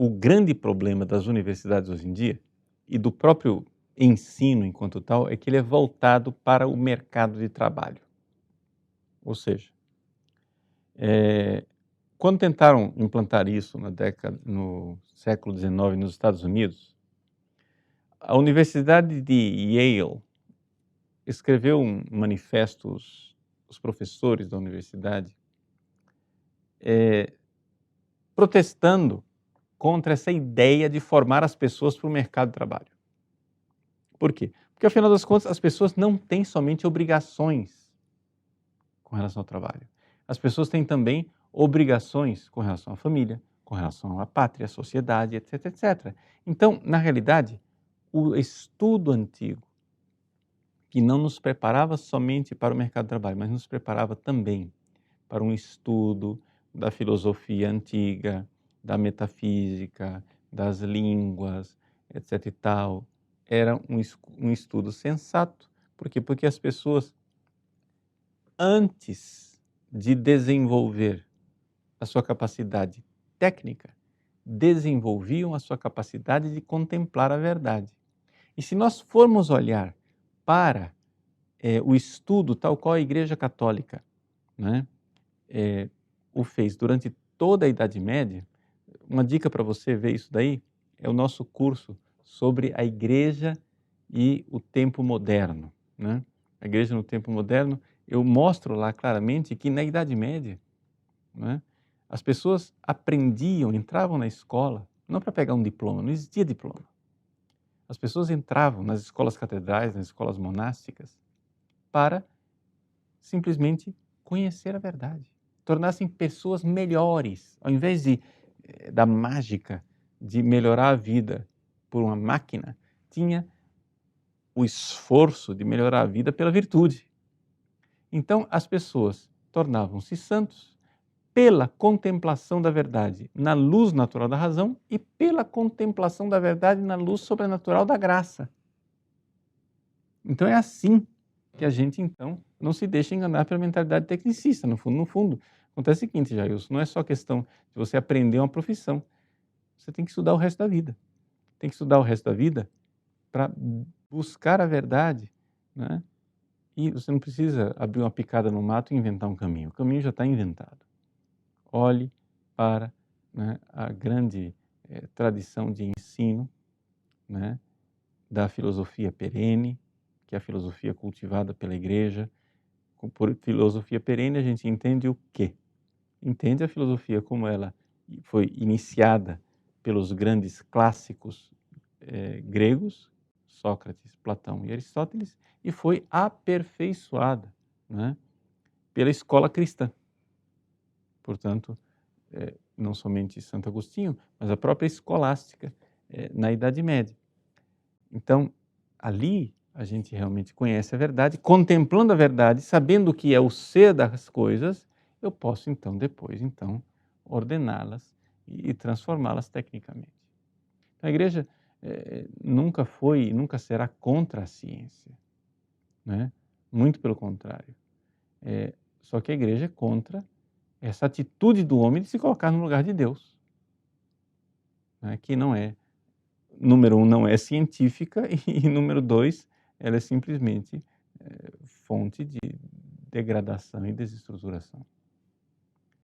o grande problema das universidades hoje em dia e do próprio ensino enquanto tal é que ele é voltado para o mercado de trabalho. Ou seja, quando tentaram implantar isso no século XIX nos Estados Unidos, a Universidade de Yale escreveu um manifesto, os professores da universidade, protestando contra essa ideia de formar as pessoas para o mercado de trabalho. Por quê? Porque, afinal das contas, as pessoas não têm somente obrigações com relação ao trabalho. As pessoas têm também obrigações com relação à família, com relação à pátria, à sociedade, etc, etc. Então, na realidade, o estudo antigo, que não nos preparava somente para o mercado de trabalho, mas nos preparava também para um estudo da filosofia antiga, da metafísica, das línguas, etc e tal, era um estudo sensato. Por quê? Porque as pessoas, antes de desenvolver a sua capacidade técnica, desenvolviam a sua capacidade de contemplar a verdade. E se nós formos olhar para o estudo tal qual a Igreja Católica, né, o fez durante toda a Idade Média, uma dica para você ver isso daí é o nosso curso sobre a Igreja e o tempo moderno, né? A Igreja no tempo moderno, eu mostro lá claramente que na Idade Média, né, as pessoas aprendiam, entravam na escola, não para pegar um diploma, não existia diploma. As pessoas entravam nas escolas catedrais, nas escolas monásticas, para simplesmente conhecer a verdade, tornassem pessoas melhores, ao invés da mágica de melhorar a vida por uma máquina, tinha o esforço de melhorar a vida pela virtude. Então, as pessoas tornavam-se santos pela contemplação da verdade na luz natural da razão e pela contemplação da verdade na luz sobrenatural da graça. Então, é assim que a gente, então, não se deixa enganar pela mentalidade tecnicista. No fundo, acontece o seguinte, Jailson, não é só questão de você aprender uma profissão. Você tem que estudar o resto da vida. Tem que estudar o resto da vida para buscar a verdade, né? E você não precisa abrir uma picada no mato e inventar um caminho. O caminho já está inventado. Olhe para, né, a grande tradição de ensino, né, da filosofia perene, que é a filosofia cultivada pela Igreja. Por filosofia perene, a gente entende o quê? Entende a filosofia como ela foi iniciada pelos grandes clássicos gregos, Sócrates, Platão e Aristóteles, e foi aperfeiçoada, né, pela escola cristã. Portanto, não somente Santo Agostinho, mas a própria escolástica na Idade Média. Então, ali a gente realmente conhece a verdade, contemplando a verdade, sabendo o que é o ser das coisas, eu posso então depois ordená-las e transformá-las tecnicamente. Então, a Igreja nunca foi e nunca será contra a ciência, né? Muito pelo contrário. Só que a Igreja é contra essa atitude do homem de se colocar no lugar de Deus, né? Que não é, número um, não é científica e número dois, ela é simplesmente fonte de degradação e desestruturação.